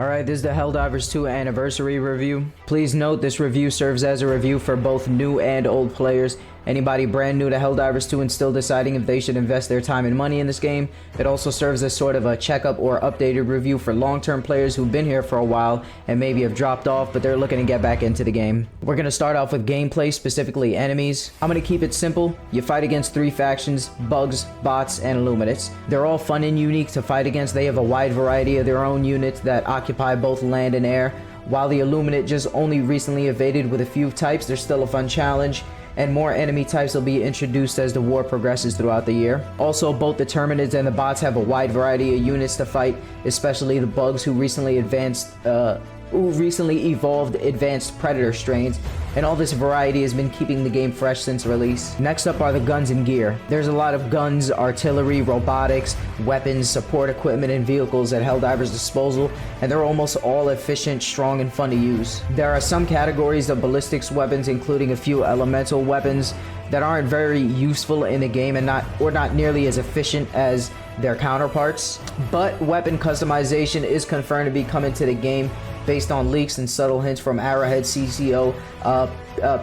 Alright, this is the Helldivers 2 anniversary review. Please note this review serves as a review for both new and old players. Anybody brand new to Helldivers 2 and still deciding if they should invest their time and money in this game. It also serves as sort of a checkup or updated review for long-term players who've been here for a while and maybe have dropped off, but they're looking to get back into the game. We're going to start off with gameplay, specifically enemies. I'm going to keep it simple. You fight against 3 factions: bugs, bots, and illuminates. They're all fun and unique to fight against. They have a wide variety of their own units that occupy both land and air. While the illuminate just only recently evaded with a few types, they're still a fun challenge, and more enemy types will be introduced as the war progresses throughout the year. Also, both the Terminids and the bots have a wide variety of units to fight, especially the bugs who recently evolved advanced predator strains, and all this variety has been keeping the game fresh since release. Next up are the guns and gear. There's a lot of guns, artillery, robotics, weapons, support equipment, and vehicles at Helldivers' disposal, and they're almost all efficient, strong, and fun to use. There are some categories of ballistics weapons, including a few elemental weapons, that aren't very useful in the game and not nearly as efficient as their counterparts. But weapon customization is confirmed to be coming to the game based on leaks and subtle hints from Arrowhead CCO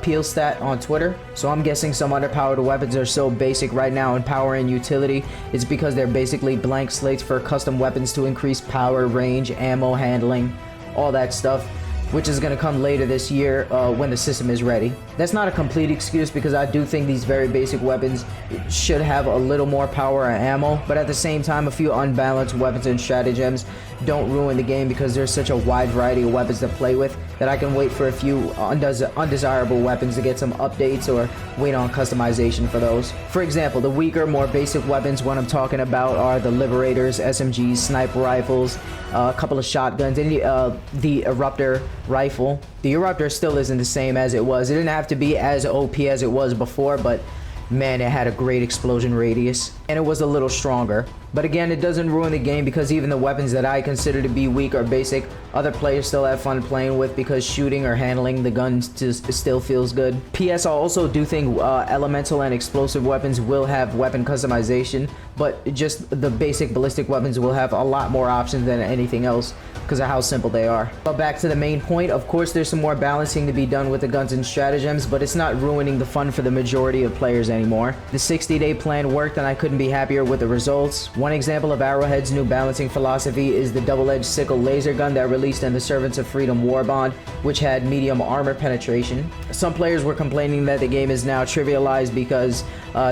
Peelstat on Twitter. So I'm guessing some underpowered weapons are so basic right now in power and utility. It's because they're basically blank slates for custom weapons to increase power, range, ammo handling, all that stuff, which is going to come later this year when the system is ready. That's not a complete excuse, because I do think these very basic weapons should have a little more power and ammo, but at the same time, a few unbalanced weapons and stratagems don't ruin the game, because there's such a wide variety of weapons to play with that I can wait for a few undesirable weapons to get some updates, or wait on customization for those. For example, the weaker, more basic weapons what I'm talking about are the Liberators, SMGs, sniper rifles, a couple of shotguns, and the Eruptor rifle. The Eruptor still isn't the same as it was. It didn't have to be as OP as it was before, but man, it had a great explosion radius, and it was a little stronger. But again, it doesn't ruin the game, because even the weapons that I consider to be weak or basic, other players still have fun playing with, because shooting or handling the guns just still feels good. PS, I also do think elemental and explosive weapons will have weapon customization, but just the basic ballistic weapons will have a lot more options than anything else because of how simple they are. But back to the main point, of course there's some more balancing to be done with the guns and stratagems, but it's not ruining the fun for the majority of players anymore. The 60-day plan worked, and I couldn't be happier with the results. One example of Arrowhead's new balancing philosophy is the double-edged sickle laser gun that released in the Servants of Freedom Warbond, which had medium armor penetration. Some players were complaining that the game is now trivialized because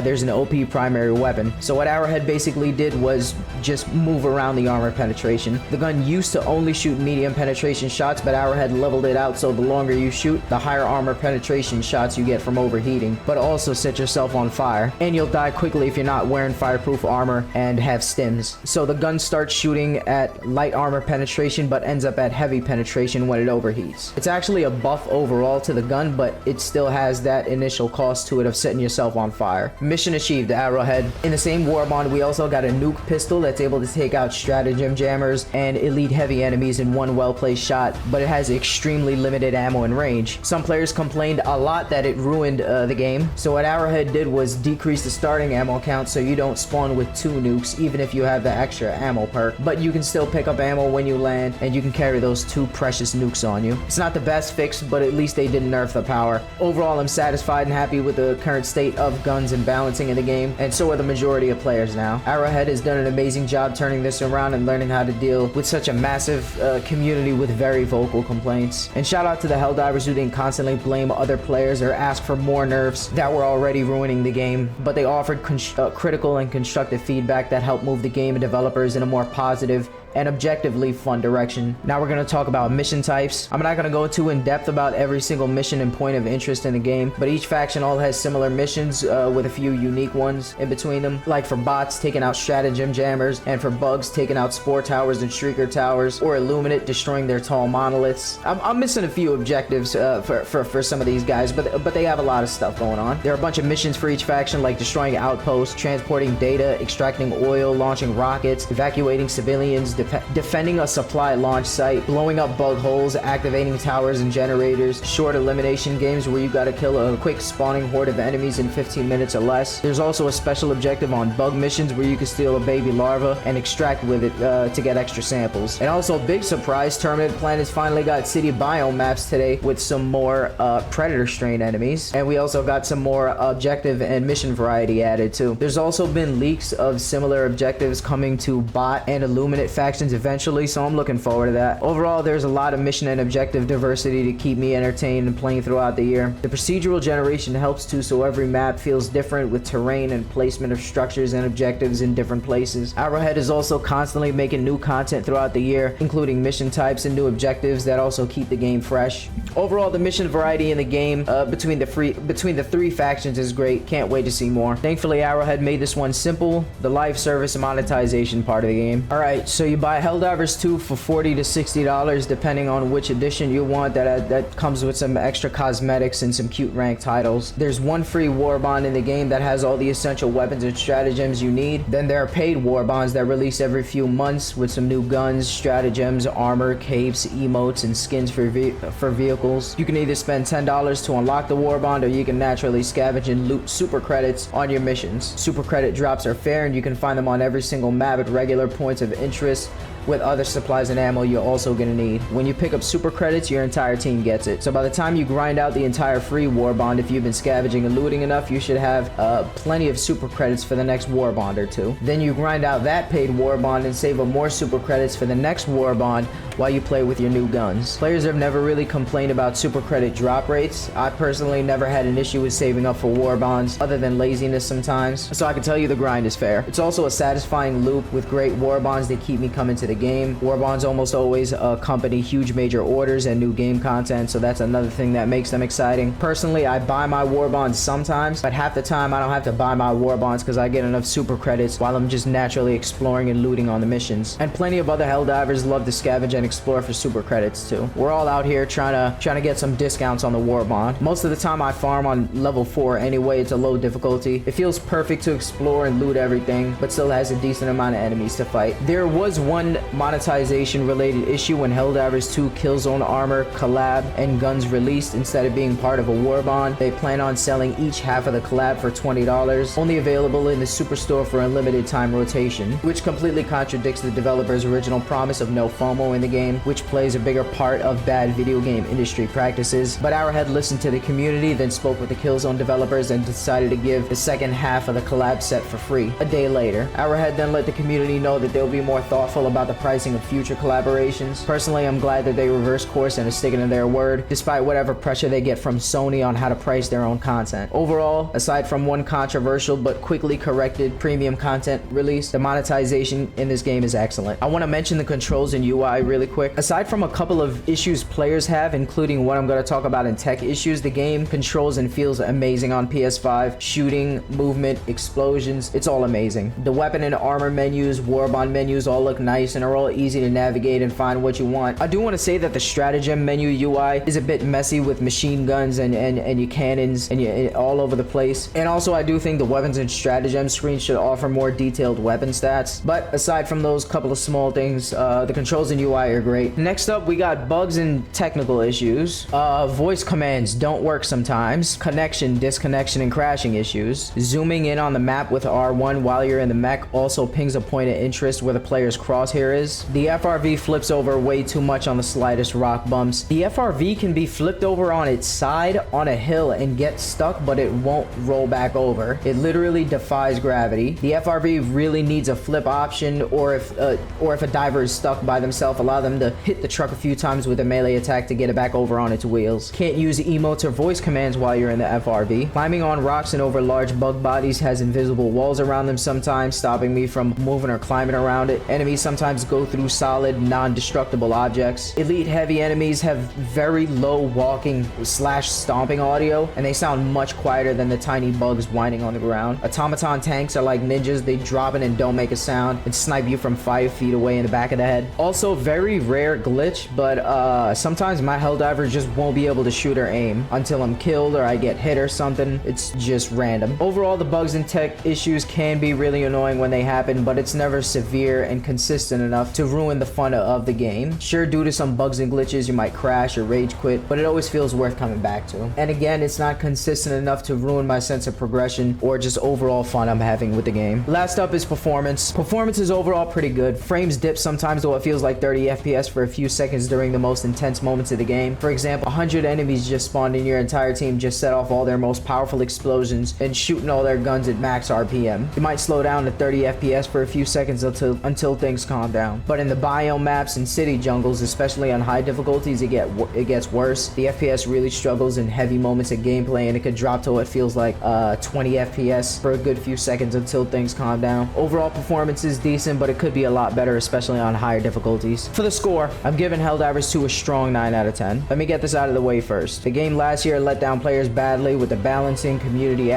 there's an OP primary weapon. So what Arrowhead basically did was just move around the armor penetration. The gun used to only shoot medium penetration shots, but Arrowhead leveled it out so the longer you shoot, the higher armor penetration shots you get from overheating, but also set yourself on fire. And you'll die quickly if you're not wearing fireproof armor and have stims. So the gun starts shooting at light armor penetration but ends up at heavy penetration when it overheats. It's actually a buff overall to the gun, but it still has that initial cost to it of setting yourself on fire. Mission achieved, Arrowhead. In the same Warbond, we also got a nuke pistol that's able to take out stratagem jammers and elite heavy enemies in one well-placed shot, but it has extremely limited ammo and range. Some players complained a lot that it ruined the game, so what Arrowhead did was decrease the starting ammo count so you don't spawn with 2 nukes even if you have the extra ammo perk, but you can still pick up ammo when you land, and you can carry those 2 precious nukes on you. It's not the best fix, but at least they didn't nerf the power. Overall, I'm satisfied and happy with the current state of guns and balancing in the game, and so are the majority of players now. Arrowhead has done an amazing job turning this around and learning how to deal with such a massive community with very vocal complaints. And shout out to the Helldivers who didn't constantly blame other players or ask for more nerfs that were already ruining the game, but they offered critical and constructive feedback that helped move the game and developers in a more positive and objectively fun direction. Now we're going to talk about mission types. I'm not going to go too in depth about every single mission and point of interest in the game, but each faction all has similar missions with a few unique ones in between them. Like for bots, taking out stratagem jammers, and for bugs, taking out spore towers and shrieker towers, or illuminate, destroying their tall monoliths. I'm missing a few objectives for some of these guys, but they have a lot of stuff going on. There are a bunch of missions for each faction, like destroying outposts, transporting data, extracting oil, launching rockets, evacuating civilians, defending a supply launch site, blowing up bug holes, activating towers and generators, short elimination games where you gotta kill a quick spawning horde of enemies in 15 minutes or less. There's also a special objective on bug missions where you can steal a baby larva and extract with it to get extra samples. And also, big surprise, Terminate Planets finally got city biome maps today with some more predator strain enemies, and we also got some more objective and mission variety added too. There's also been leaks of similar objectives coming to bot and illuminate factions eventually, so I'm looking forward to that. Overall, there's a lot of mission and objective diversity to keep me entertained and playing throughout the year. The procedural generation helps too, so every map feels different with terrain and placement of structures and objectives in different places. Arrowhead is also constantly making new content throughout the year, including mission types and new objectives that also keep the game fresh. Overall, the mission variety in the game between the three factions is great. Can't wait to see more. Thankfully, Arrowhead made this one simple, the live service and monetization part of the game. Alright, so you buy Helldivers 2 for $40 to $60 depending on which edition you want. That comes with some extra cosmetics and some cute rank titles. There's one free war bond in the game that has all the essential weapons and stratagems you need. Then there are paid war bonds that release every few months with some new guns, stratagems, armor, capes, emotes, and skins for vehicles. You can either spend $10 to unlock the war bond, or you can naturally scavenge and loot super credits on your missions. Super credit drops are fair, and you can find them on every single map at regular points of interest, with other supplies and ammo you're also gonna need. When you pick up super credits, your entire team gets it. So by the time you grind out the entire free war bond, if you've been scavenging and looting enough, you should have plenty of super credits for the next war bond or two. Then you grind out that paid war bond and save up more super credits for the next war bond while you play with your new guns. Players have never really complained about super credit drop rates. I personally never had an issue with saving up for war bonds, other than laziness sometimes, so I can tell you the grind is fair. It's also a satisfying loop with great war bonds that keep me coming to the game. War bonds almost always accompany huge major orders and new game content, so that's another thing that makes them exciting. Personally, I buy my war bonds sometimes, but half the time I don't have to buy my war bonds because I get enough super credits while I'm just naturally exploring and looting on the missions. And plenty of other Helldivers love to scavenge and explore for super credits too. We're all out here trying to get some discounts on the war bond. Most of the time I farm on level 4 anyway. It's a low difficulty. It feels perfect to explore and loot everything, but still has a decent amount of enemies to fight. There was one monetization related issue when Helldivers 2 Killzone Armor collab and guns released. Instead of being part of a war bond, they plan on selling each half of the collab for $20, only available in the superstore for a limited time rotation, which completely contradicts the developer's original promise of no FOMO in the game, which plays a bigger part of bad video game industry practices. But Arrowhead listened to the community, then spoke with the Killzone developers and decided to give the second half of the collab set for free a day later. Arrowhead then let the community know that they'll be more thoughtful about the pricing of future collaborations. Personally, I'm glad that they reversed course and are sticking to their word, despite whatever pressure they get from Sony on how to price their own content. Overall, aside from one controversial but quickly corrected premium content release, the monetization in this game is excellent. I want to mention the controls and UI really quick. Aside from a couple of issues players have, including what I'm going to talk about in tech issues, the game controls and feels amazing on PS5. Shooting, movement, explosions, it's all amazing. The weapon and armor menus, warbond menus all look nice and are all easy to navigate and find what you want. I do want to say that the stratagem menu UI is a bit messy with machine guns and your cannons and all over the place. And also I do think the weapons and stratagem screen should offer more detailed weapon stats. But aside from those couple of small things, the controls and UI are great. Next up, we got bugs and technical issues. Voice commands don't work sometimes. Connection, disconnection, and crashing issues. Zooming in on the map with R1 while you're in the mech also pings a point of interest where the player's crosshair is. The FRV flips over way too much on the slightest rock bumps. The FRV can be flipped over on its side on a hill and get stuck, but it won't roll back over. It literally defies gravity. The FRV really needs a flip option, or if a diver is stuck by themselves, allow them to hit the truck a few times with a melee attack to get it back over on its wheels. Can't use emotes or voice commands while you're in the FRV. Climbing on rocks and over large bug bodies has invisible walls around them sometimes, stopping me from moving or climbing around it. Enemies sometimes go through solid, non-destructible objects. Elite heavy enemies have very low walking / stomping audio, and they sound much quieter than the tiny bugs whining on the ground. Automaton tanks are like ninjas. They drop in and don't make a sound and snipe you from 5 feet away in the back of the head. Also, very pretty rare glitch, but sometimes my Helldiver just won't be able to shoot or aim until I'm killed or I get hit or something. It's just random. Overall, the bugs and tech issues can be really annoying when they happen, but it's never severe and consistent enough to ruin the fun of the game. Sure, due to some bugs and glitches, you might crash or rage quit, but it always feels worth coming back to. And again, it's not consistent enough to ruin my sense of progression or just overall fun I'm having with the game. Last up is performance. Performance is overall pretty good. Frames dip sometimes to what feels like 30 FPS for a few seconds during the most intense moments of the game. For example, 100 enemies just spawned and your entire team just set off all their most powerful explosions and shooting all their guns at max RPM. You might slow down to 30 FPS for a few seconds until things calm down. But in the biome maps and city jungles, especially on high difficulties, it gets worse. The FPS really struggles in heavy moments of gameplay, and it could drop to what feels like 20 FPS for a good few seconds until things calm down. Overall performance is decent, but it could be a lot better, especially on higher difficulties. For the score, I'm giving Helldivers 2 a strong 9 out of 10. Let me get this out of the way first. The game last year let down players badly with the balancing, community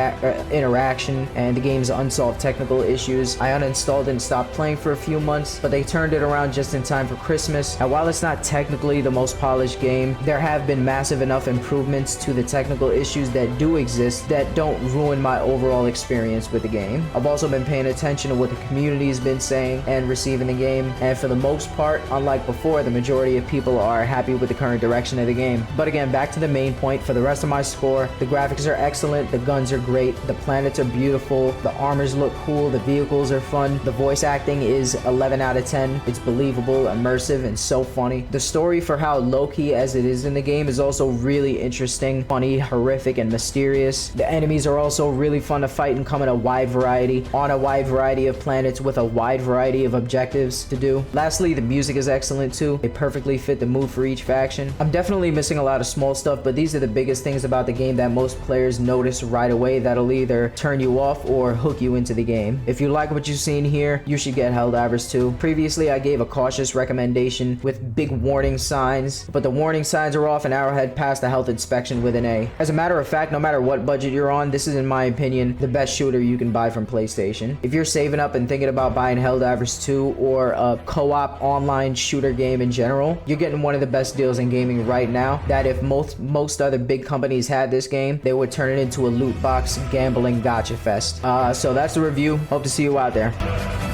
interaction, and the game's unsolved technical issues. I uninstalled and stopped playing for a few months, but they turned it around just in time for Christmas. And while it's not technically the most polished game, there have been massive enough improvements to the technical issues that do exist that don't ruin my overall experience with the game. I've also been paying attention to what the community's been saying and receiving the game, and for the most part, unlike before, the majority of people are happy with the current direction of the game. But again, back to the main point. For the rest of my score, the graphics are excellent, the guns are great, the planets are beautiful, the armors look cool, the vehicles are fun, the voice acting is 11 out of 10. It's believable, immersive, and so funny. The story, for how low-key as it is in the game, is also really interesting, funny, horrific, and mysterious. The enemies are also really fun to fight and come in a wide variety of planets with a wide variety of objectives to do. Lastly, the music is excellent too. They perfectly fit the mood for each faction. I'm definitely missing a lot of small stuff, but these are the biggest things about the game that most players notice right away that'll either turn you off or hook you into the game. If you like what you've seen here, you should get Helldivers 2. Previously, I gave a cautious recommendation with big warning signs, but the warning signs are off and Arrowhead passed the health inspection with an A. As a matter of fact, no matter what budget you're on, this is, in my opinion, the best shooter you can buy from PlayStation. If you're saving up and thinking about buying Helldivers 2 or a co-op online shooter game in general, you're getting one of the best deals in gaming right now, that if most other big companies had this game, they would turn it into a loot box gambling gotcha fest. So that's the review. Hope to see you out there.